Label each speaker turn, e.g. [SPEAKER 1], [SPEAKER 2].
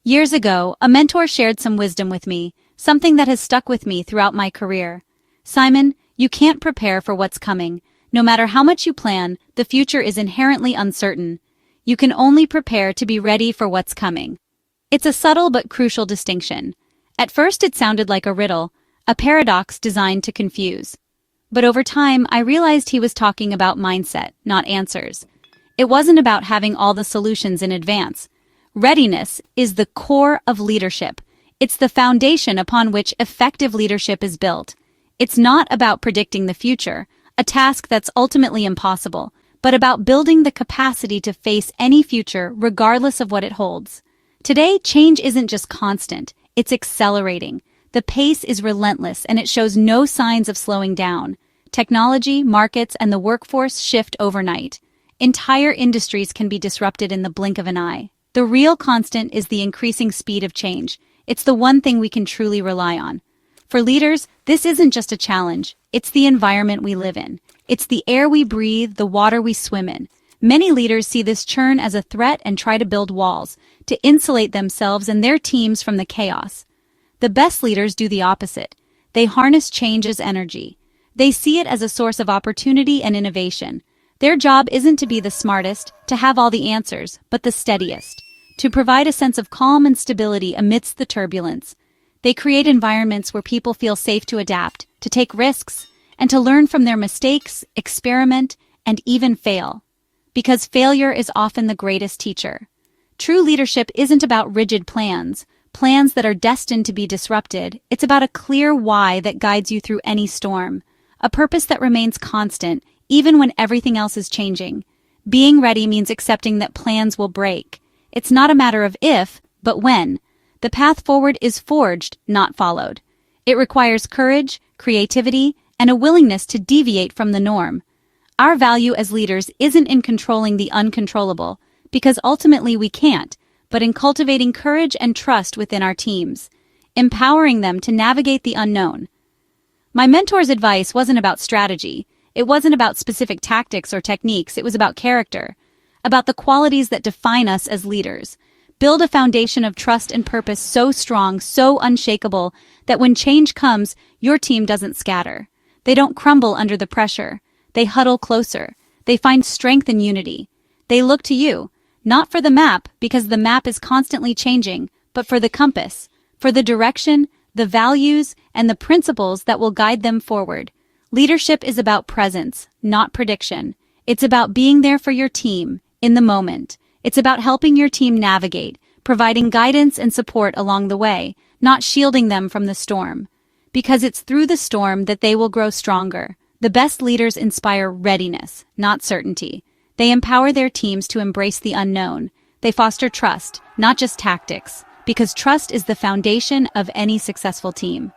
[SPEAKER 1] Years ago, a mentor shared some wisdom with me, something that has stuck with me throughout my career. Simon, you can't prepare for what's coming. No matter how much you plan, the future is inherently uncertain. You can only prepare to be ready for what's coming. It's a subtle but crucial distinction. At first it sounded like a riddle, a paradox designed to confuse. But over time, I realized he was talking about mindset, not answers. It wasn't about having all the solutions in advance. Readiness is the core of leadership. It's the foundation upon which effective leadership is built. It's not about predicting the future, a task that's ultimately impossible, but about building the capacity to face any future regardless of what it holds. Today, change isn't just constant, it's accelerating. The pace is relentless and it shows no signs of slowing down. Technology, markets, and the workforce shift overnight. Entire industries can be disrupted in the blink of an eye. The real constant is the increasing speed of change. It's the one thing we can truly rely on. For leaders, this isn't just a challenge, it's the environment we live in. It's the air we breathe, the water we swim in. Many leaders see this churn as a threat and try to build walls, to insulate themselves and their teams from the chaos. The best leaders do the opposite. They harness change as energy. They see it as a source of opportunity and innovation. Their job isn't to be the smartest, to have all the answers, but the steadiest, to provide a sense of calm and stability amidst the turbulence. They create environments where people feel safe to adapt, to take risks, and to learn from their mistakes, experiment, and even fail. Because failure is often the greatest teacher. True leadership isn't about rigid plans that are destined to be disrupted. It's about a clear why that guides you through any storm, a purpose that remains constant, even when everything else is changing. Being ready means accepting that plans will break. It's not a matter of if, but when. The path forward is forged, not followed. It requires courage, creativity, and a willingness to deviate from the norm. Our value as leaders isn't in controlling the uncontrollable, because ultimately we can't, but in cultivating courage and trust within our teams, empowering them to navigate the unknown. My mentor's advice wasn't about strategy. It wasn't about specific tactics or techniques. It was about character, about the qualities that define us as leaders. Build a foundation of trust and purpose so strong, so unshakable, that when change comes, your team doesn't scatter. They don't crumble under the pressure. They huddle closer. They find strength in unity. They look to you, not for the map, because the map is constantly changing, but for the compass, for the direction, the values, and the principles that will guide them forward. Leadership is about presence, not prediction. It's about being there for your team, in the moment. It's about helping your team navigate, providing guidance and support along the way, not shielding them from the storm. Because it's through the storm that they will grow stronger. The best leaders inspire readiness, not certainty. They empower their teams to embrace the unknown. They foster trust, not just tactics, because trust is the foundation of any successful team.